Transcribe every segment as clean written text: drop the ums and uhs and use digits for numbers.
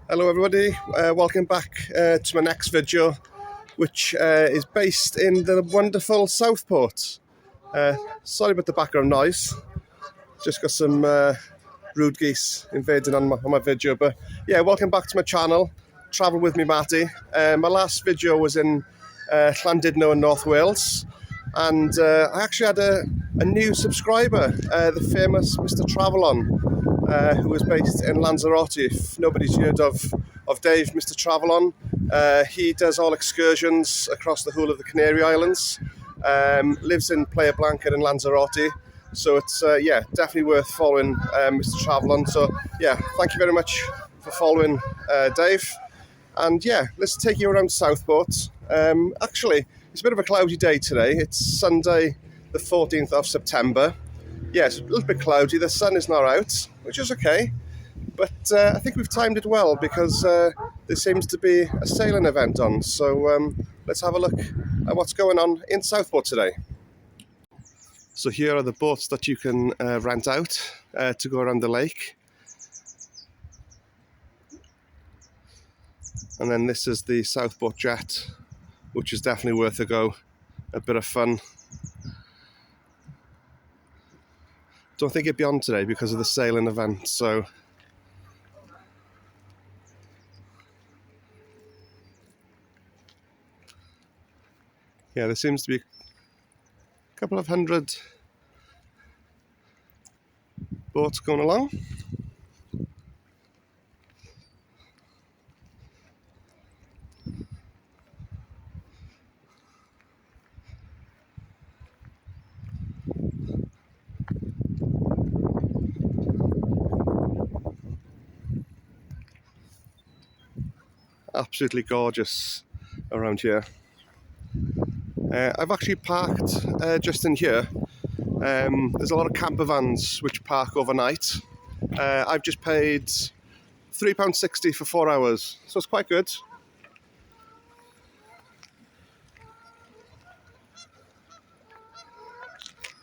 Hello everybody, welcome back to my next video, which is based in the wonderful Southport. Sorry about the background noise, just got some rude geese invading on my video, but yeah, welcome back to my channel, Travel With Me Matty. My last video was in Llandudno in North Wales, and I actually had a new subscriber, the famous Mr. Travelon, who was based in Lanzarote. If nobody's heard of Dave, Mr. Travelon, he does all excursions across the whole of the Canary Islands, lives in Playa Blanca in Lanzarote, so it's definitely worth following Mr. Travelon. So yeah, thank you very much for following Dave, and yeah, let's take you around Southport. Actually, it's a bit of a cloudy day today. It's Sunday the 14th of September. Yes, a little bit cloudy, the sun is not out, which is okay, but I think we've timed it well because there seems to be a sailing event on, so let's have a look at what's going on in Southport today. So here are the boats that you can rent out to go around the lake, and then this is the Southport Jet, which is definitely worth a go, a bit of fun. Don't think it'd be on today because of the sailing event, so yeah, there seems to be a couple of hundred boats going along. Absolutely gorgeous around here. I've actually parked just in here. There's a lot of camper vans which park overnight. I've just paid £3.60 for 4 hours, so it's quite good.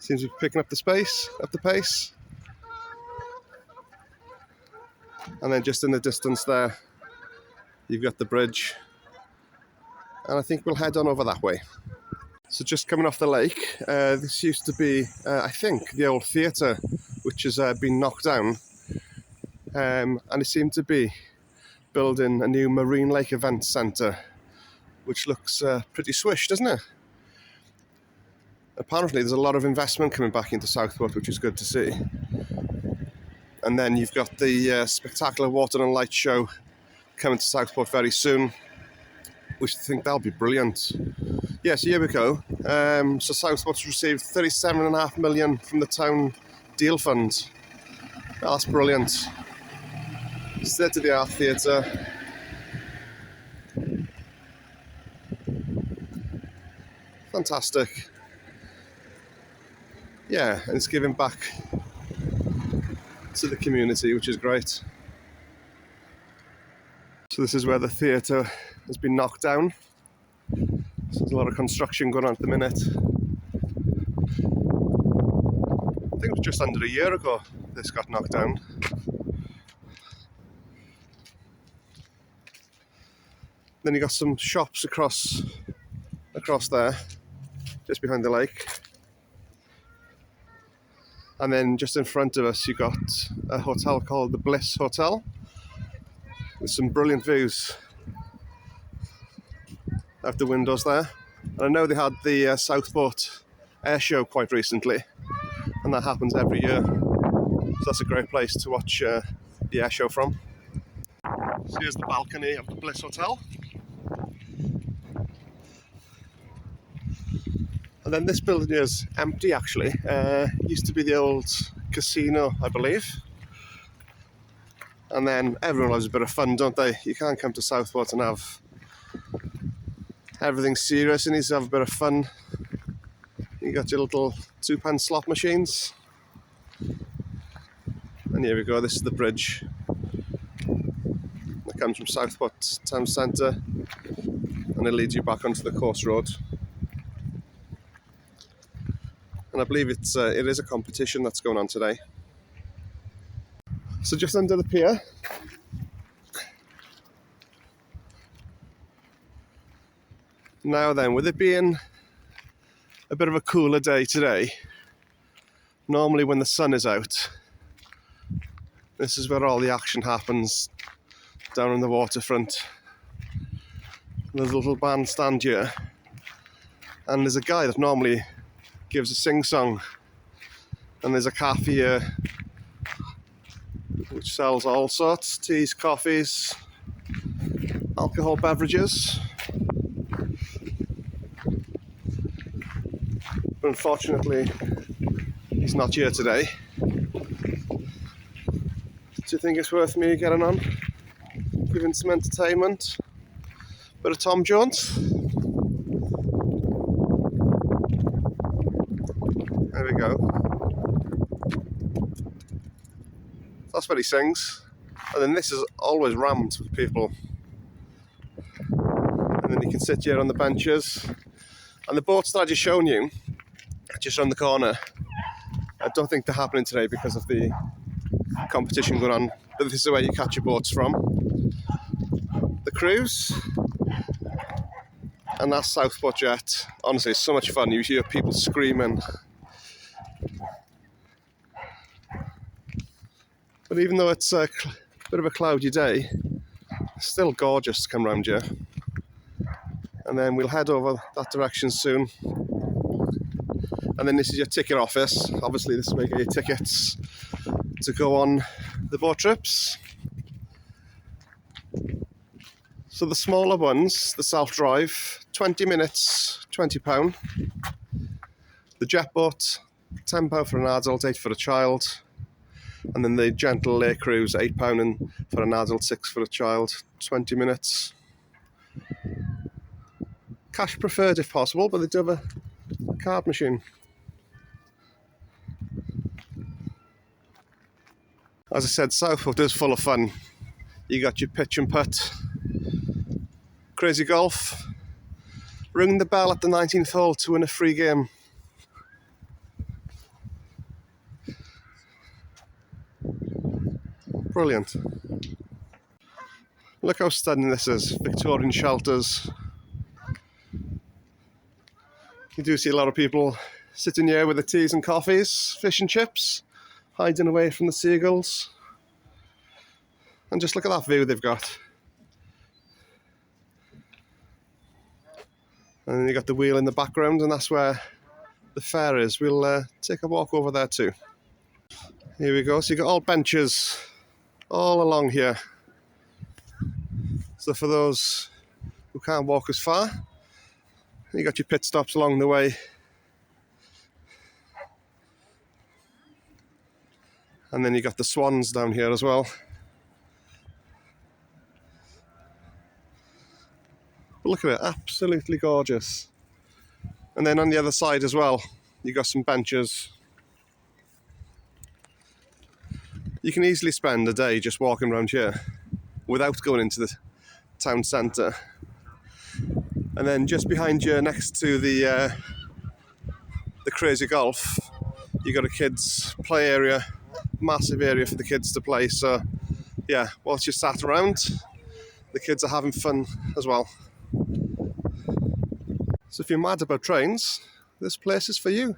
Seems to be picking up the pace. And then just in the distance there, you've got the bridge, and I think we'll head on over that way. So just coming off the lake, this used to be, I think, the old theatre, which has been knocked down, and it seemed to be building a new Marine Lake Event Centre, which looks pretty swish, doesn't it? Apparently there's a lot of investment coming back into Southport, which is good to see. And then you've got the spectacular Water and Light show coming to Southport very soon, which I think that'll be brilliant. Yeah, so here we go. So Southport's received £37.5 million from the town deal fund. That's brilliant. State-of-the-art theatre. Fantastic. Yeah, and it's giving back to the community, which is great. So this is where the theatre has been knocked down. So there's a lot of construction going on at the minute. I think it was just under a year ago this got knocked down. Then you got some shops across there, just behind the lake. And then just in front of us you got a hotel called the Bliss Hotel, with some brilliant views out the windows there. And I know they had the Southport Air Show quite recently, and that happens every year. So that's a great place to watch the air show from. So here's the balcony of the Bliss Hotel. And then this building is empty actually. It used to be the old casino, I believe. And then everyone loves a bit of fun, don't they? You can't come to Southport and have everything serious. You need to have a bit of fun. You got your little £2 slot machines. And here we go, this is the bridge that comes from Southport town centre, and it leads you back onto the course road. And I believe it is a competition that's going on today. So just under the pier, Now then, with it being a bit of a cooler day today, normally when the sun is out, this is where all the action happens, down on the waterfront. There's a little bandstand here, and there's a guy that normally gives a sing-song, and there's a cafe here which sells all sorts: teas, coffees, alcohol beverages. But unfortunately, he's not here today. Do you think it's worth me getting on, giving some entertainment? Bit of Tom Jones. There we go. That's what he sings. And then this is always rammed with people. And then you can sit here on the benches. And the boats that I just shown you, just around the corner, I don't think they're happening today because of the competition going on. But this is where you catch your boats from. The cruise. And that's Southport Jet. Honestly, it's so much fun. You hear people screaming. But even though it's a bit of a cloudy day, it's still gorgeous to come round here. And then we'll head over that direction soon. And then this is your ticket office. Obviously, this is where you get your tickets to go on the boat trips. So the smaller ones, the self-drive, 20 minutes, £20. The jet boat, £10 for an adult, £8 for a child. And then the gentle lake cruise, £8 and for an adult, £6 for a child, 20 minutes. Cash preferred if possible, but they do have a card machine. As I said, Southport is full of fun. You got your pitch and putt, crazy golf, ring the bell at the 19th hole to win a free game. Brilliant. Look how stunning this is. Victorian shelters. You do see a lot of people sitting here with their teas and coffees, fish and chips, hiding away from the seagulls. And just look at that view they've got. And then you got the wheel in the background, and that's where the fair is. We'll take a walk over there too. Here we go. So you got all benches all along here. So for those who can't walk as far, you got your pit stops along the way. And then you got the swans down here as well. But look at it, absolutely gorgeous. And then on the other side as well, you got some benches. You can easily spend a day just walking around here without going into the town centre. And then just behind you, next to the crazy golf, you got a kids play area, massive area for the kids to play. So yeah, whilst you're sat around, the kids are having fun as well. So if you're mad about trains, this place is for you.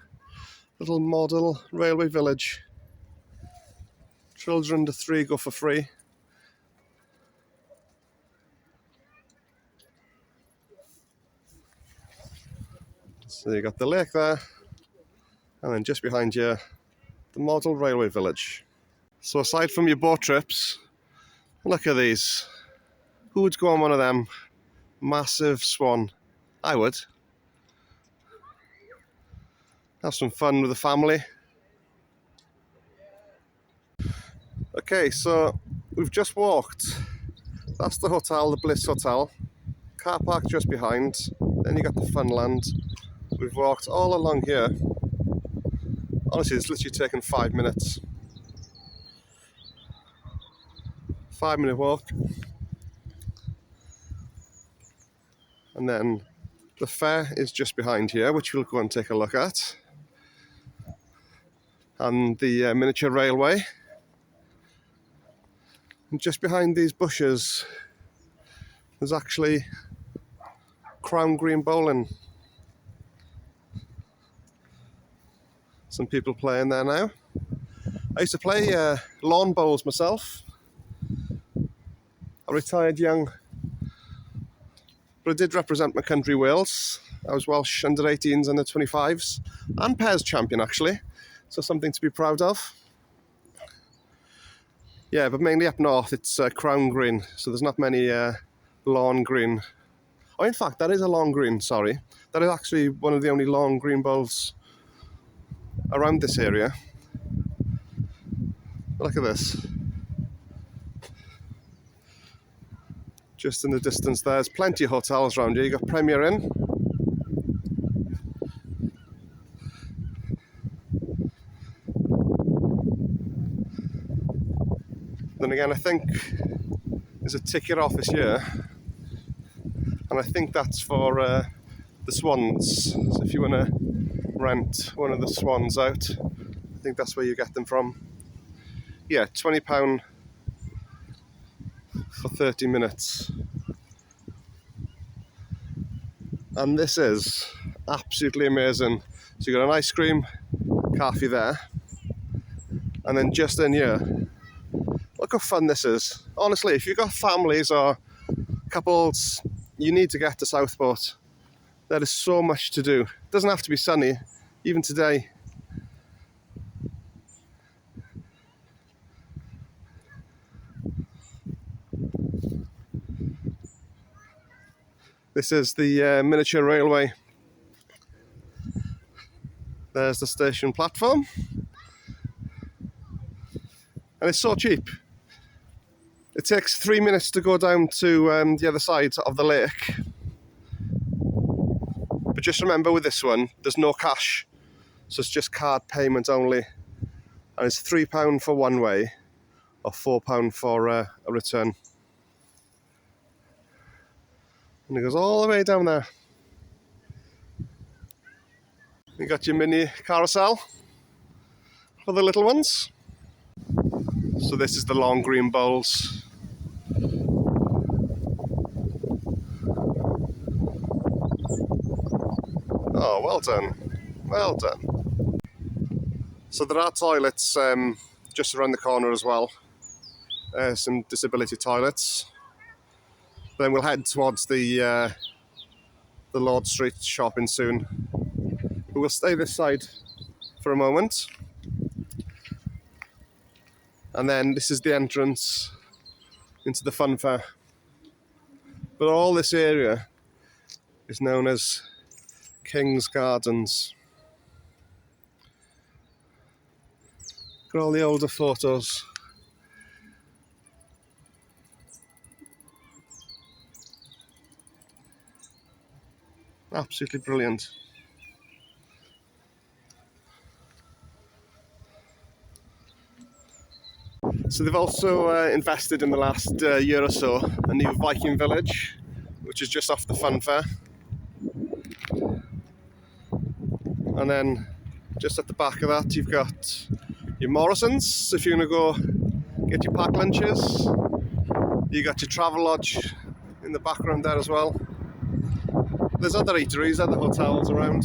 Little model railway village. Children under 3 go for free. So you got the lake there, and then just behind you, the model railway village. So aside from your boat trips, look at these. Who would go on one of them? Massive swan. I would. Have some fun with the family. Okay, so we've just walked. That's the hotel, the Bliss Hotel. Car park just behind. Then you got the Funland. We've walked all along here. Honestly, it's literally taken 5 minutes. 5-minute walk. And then the fair is just behind here, which we'll go and take a look at. And the miniature railway. And just behind these bushes, there's actually Crown Green Bowling. Some people playing there now. I used to play lawn bowls myself. I retired young, but I did represent my country, Wales. I was Welsh under-18s, under-25s, and pairs champion actually, so something to be proud of. Yeah, but mainly up north it's Crown Green, so there's not many lawn green. Oh, in fact, that is a lawn green, sorry. That is actually one of the only lawn green bowls around this area. Look at this. Just in the distance there's plenty of hotels around here. You've got Premier Inn. Then again, I think there's a ticket office here, and I think that's for the swans. So if you want to rent one of the swans out, I think that's where you get them from. Yeah, £20 for 30 minutes. And this is absolutely amazing. So you've got an ice cream cafe there, and then just in here, look how fun this is. Honestly, if you've got families or couples, you need to get to Southport. There is so much to do. It doesn't have to be sunny, even today. This is the miniature railway. There's the station platform. And it's so cheap. It takes 3 minutes to go down to the other side of the lake. But just remember with this one, there's no cash. So it's just card payment only. And it's £3 for one way or £4 for a return. And it goes all the way down there. You got your mini carousel for the little ones. So this is the long green bowls. Oh, well done. Well done. So there are toilets just around the corner as well. Some disability toilets. Then we'll head towards the Lord Street shopping soon. But we'll stay this side for a moment. And then this is the entrance into the fun fair. But all this area is known as King's Gardens. Look at all the older photos. Absolutely brilliant. So they've also invested in the last year or so a new Viking village, which is just off the fun fair. And then just at the back of that you've got your Morrison's, so if you're going to go get your packed lunches. You got your travel lodge in the background there as well. There's other eateries, other hotels around.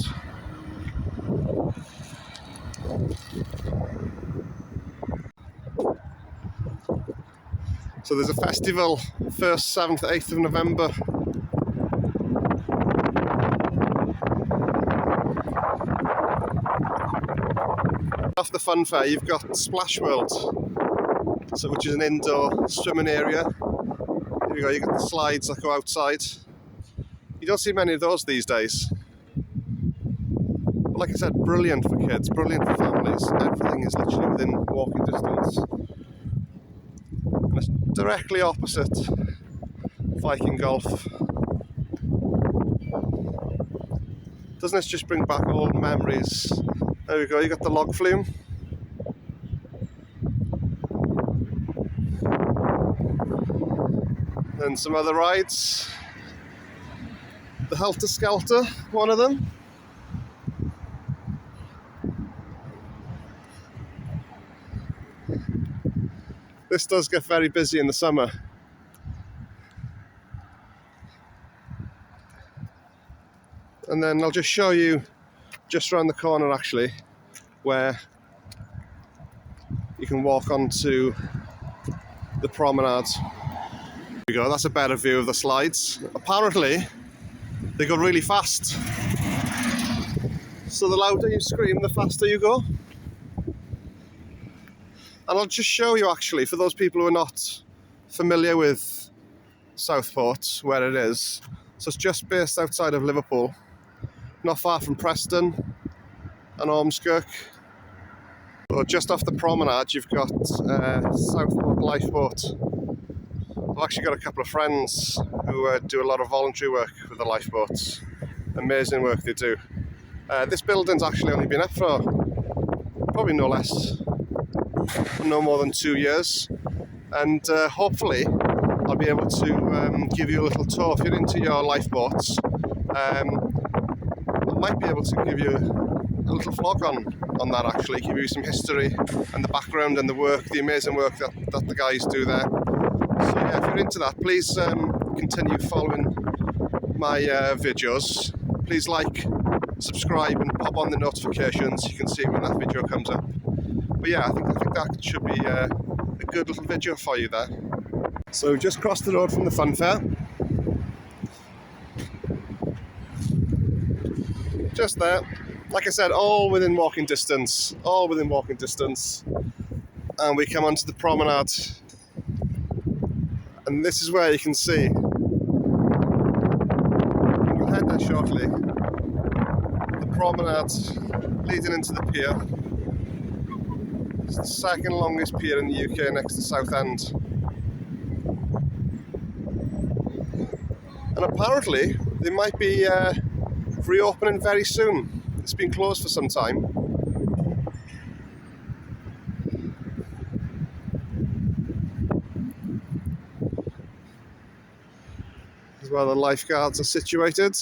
So there's a festival 1st, 7th, 8th of November. Off the fun fair you've got Splash World, which is an indoor swimming area. Here we go, you've got the slides that go outside. You don't see many of those these days. But like I said, brilliant for kids, brilliant for families. Everything is literally within walking distance. And it's directly opposite Viking Golf. Doesn't this just bring back old memories? There we go, you got the log flume. Then some other rides. The Helter Skelter, one of them. This does get very busy in the summer. And then I'll just show you just around the corner actually where you can walk onto the promenade. There we go, that's a better view of the slides. Apparently they go really fast, so the louder you scream the faster you go. And I'll just show you actually, for those people who are not familiar with Southport, where it is. So it's just based outside of Liverpool, not far from Preston and Ormskirk. So just off the promenade you've got Southport Lifeboat. I've actually got a couple of friends who do a lot of voluntary work with the lifeboats. Amazing work they do. This building's actually only been up for probably no more than 2 years, and hopefully I'll be able to give you a little tour. If you're into your lifeboats, I might be able to give you a little vlog on that actually, give you some history and the background and the work, the amazing work that the guys do there. So yeah, if you're into that, please continue following my videos. Please like, subscribe and pop on the notifications. You can see when that video comes up. But yeah, I think that should be a good little video for you there. So just crossed the road from the fun fair. Just there. Like I said, all within walking distance. And we come onto the promenade. And this is where you can see, we'll head there shortly, the promenade leading into the pier. It's the second longest pier in the UK next to Southend. And apparently they might be reopening very soon. It's been closed for some time. This is where the lifeguards are situated.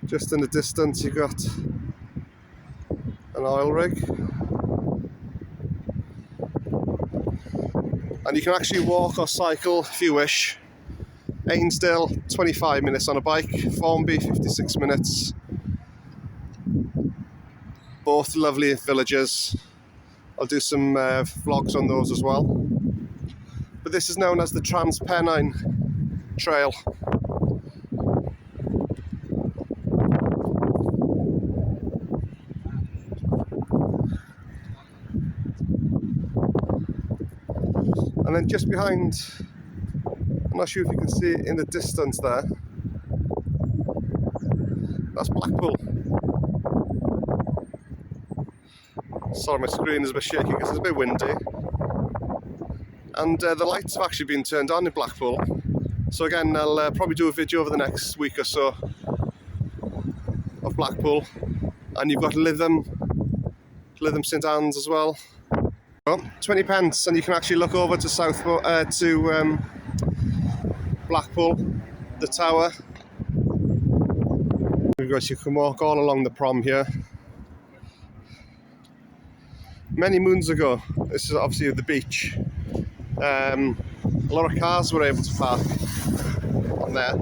Just in the distance you've got an oil rig. And you can actually walk or cycle if you wish. Ainsdale, 25 minutes on a bike. Formby, 56 minutes. Both lovely villages. I'll do some vlogs on those as well. But this is known as the Transpennine Trail. And then just behind, I'm not sure if you can see it in the distance there, that's Blackpool. Sorry, my screen is a bit shaky because it's a bit windy. And the lights have actually been turned on in Blackpool. So again, I'll probably do a video over the next week or so of Blackpool. And you've got Lytham St Anne's as well. 20 pence, and you can actually look over to Southport, to Blackpool, the tower. You can walk all along the prom here. Many moons ago, this is obviously the beach. A lot of cars were able to park on there.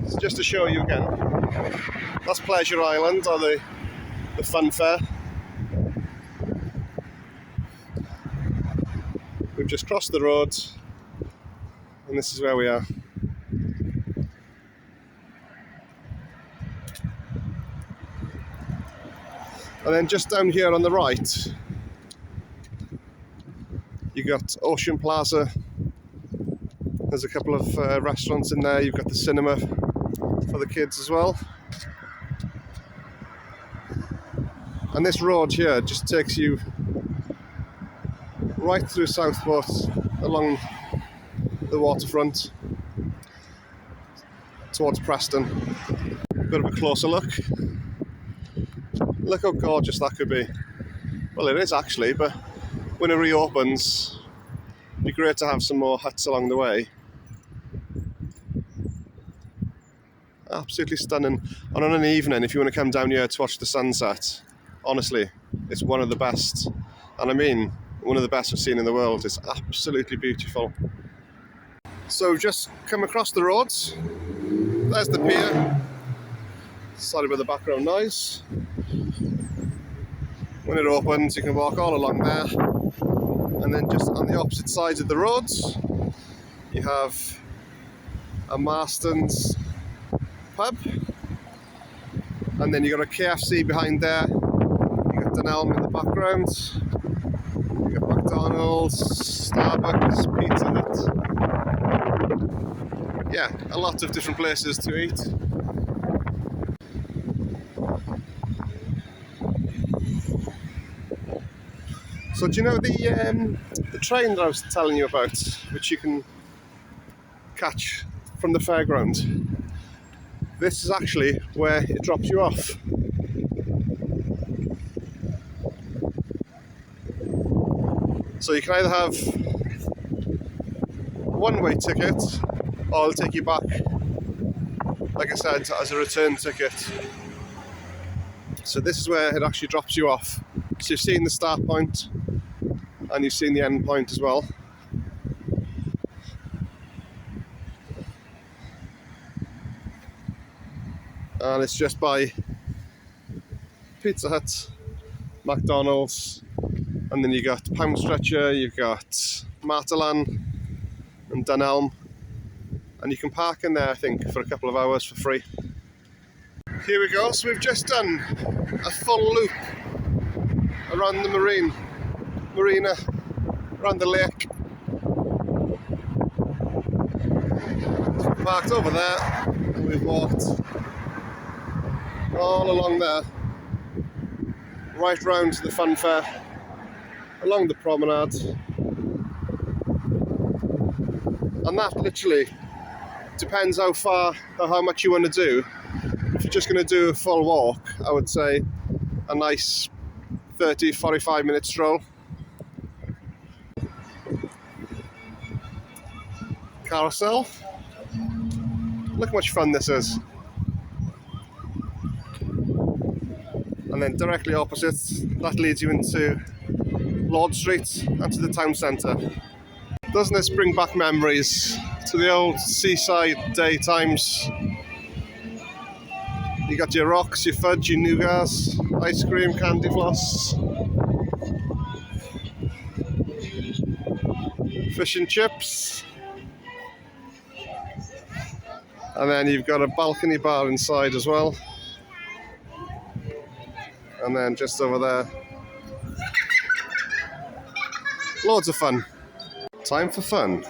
So just to show you again, that's Pleasure Island, or the fun fair. We've just crossed the road, and this is where we are. And then just down here on the right, you got Ocean Plaza. There's a couple of restaurants in there. You've got the cinema for the kids as well. And this road here just takes you right through Southport, along the waterfront, towards Preston. Bit of a closer look. Look how gorgeous that could be. Well, it is actually, but when it reopens, it'd be great to have some more huts along the way. Absolutely stunning. And on an evening, if you want to come down here to watch the sunset, honestly, it's one of the best. And I mean, one of the best I've seen in the world. It's absolutely beautiful. So we've just come across the roads. There's the pier. Sorry about the background noise. When it opens, you can walk all along there. And then just on the opposite sides of the roads, you have a Marston's pub. And then you've got a KFC behind there. You've got Dunelm in the background. You've got McDonald's, Starbucks, Pizza Hut. Yeah, a lot of different places to eat. So do you know the train that I was telling you about, which you can catch from the fairground? This is actually where it drops you off. So you can either have a one-way ticket, or it'll take you back, like I said, as a return ticket. So this is where it actually drops you off. So you've seen the start point, and you've seen the end point as well. And it's just by Pizza Hut, McDonald's, and then you got Pound Stretcher, you've got Martelan and Dunelm, and you can park in there, I think, for a couple of hours for free. Here we go, so we've just done a full loop around the marina, around the lake. So we parked over there, and we've walked all along there, right round to the fun fair, along the promenade, and that literally depends how far or how much you want to do. If you're just going to do a full walk, I would say a nice 30-45 minute stroll. Carousel. Look how much fun this is. And then directly opposite, that leads you into Lord Street and to the town centre. Doesn't this bring back memories to the old seaside day times? You got your rocks, your fudge, your nougats, ice cream, candy floss, fish and chips, and then you've got a balcony bar inside as well. And then just over there, loads of fun. Time for fun.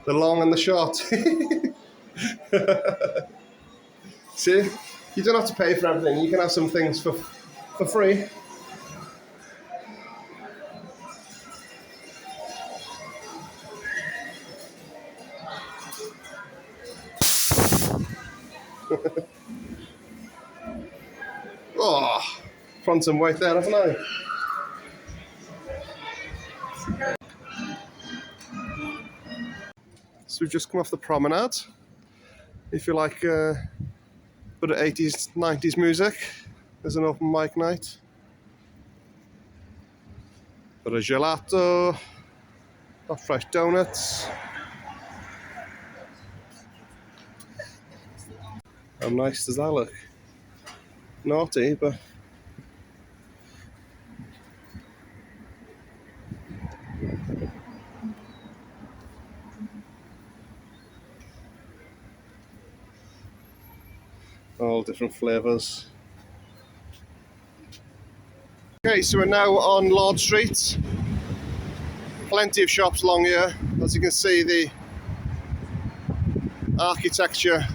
The long and the short. See, you don't have to pay for everything. You can have some things for free. Oh, front some weight there, haven't I? So we've just come off the promenade. If you like a bit of 80s, 90s music, there's an open mic night. Bit of gelato, hot fresh donuts. How nice does that look? Naughty, but all different flavours. Okay, so we're now on Lord Street. Plenty of shops along here. As you can see, the architecture,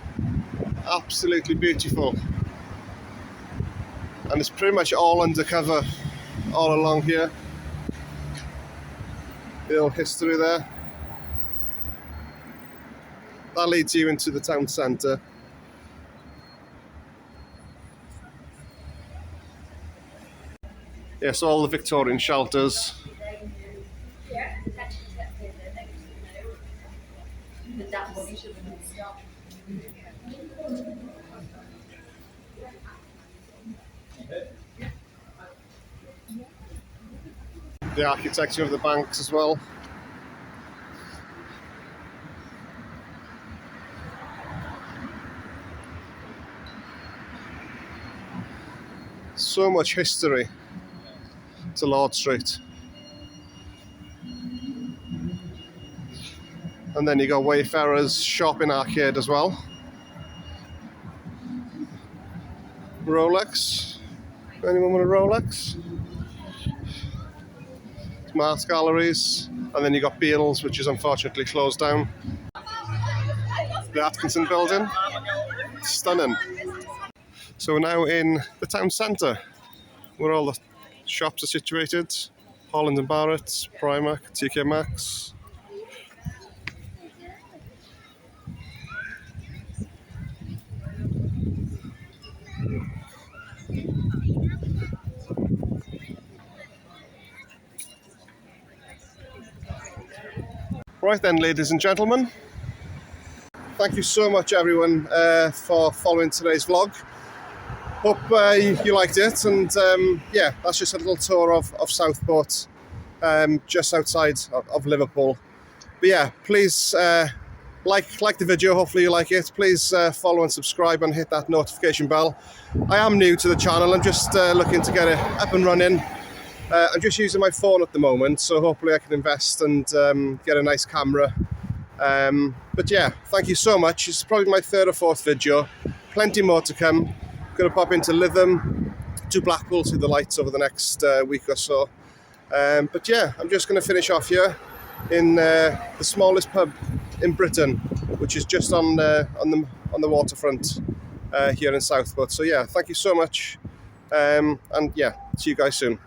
absolutely beautiful. And it's pretty much all undercover all along here. The old history there. That leads you into the town centre. Yes, all the Victorian shelters. The architecture of the banks as well. So much history to Lord Street. And then you got Wayfarer's shopping arcade as well. Rolex. Anyone with a Rolex? Smart galleries. And then you got Beale's, which is unfortunately closed down. The Atkinson building. Stunning. So we're now in the town centre, where all the shops are situated. Holland and Barrett, Primark, TK Maxx. Right then, ladies and gentlemen, thank you so much everyone for following today's vlog. Hope you liked it, and yeah, that's just a little tour of Southport, just outside of Liverpool. But yeah, please like the video, hopefully you like it. Please follow and subscribe and hit that notification bell. I am new to the channel, I'm just looking to get it up and running. I'm just using my phone at the moment, so hopefully I can invest and get a nice camera. But yeah, thank you so much. It's probably my third or fourth video. Plenty more to come. Going to pop into Lytham, to Blackpool, to the lights over the next week or so. But yeah, I'm just going to finish off here in the smallest pub in Britain, which is just on the waterfront here in Southport. So yeah, thank you so much, and yeah, see you guys soon.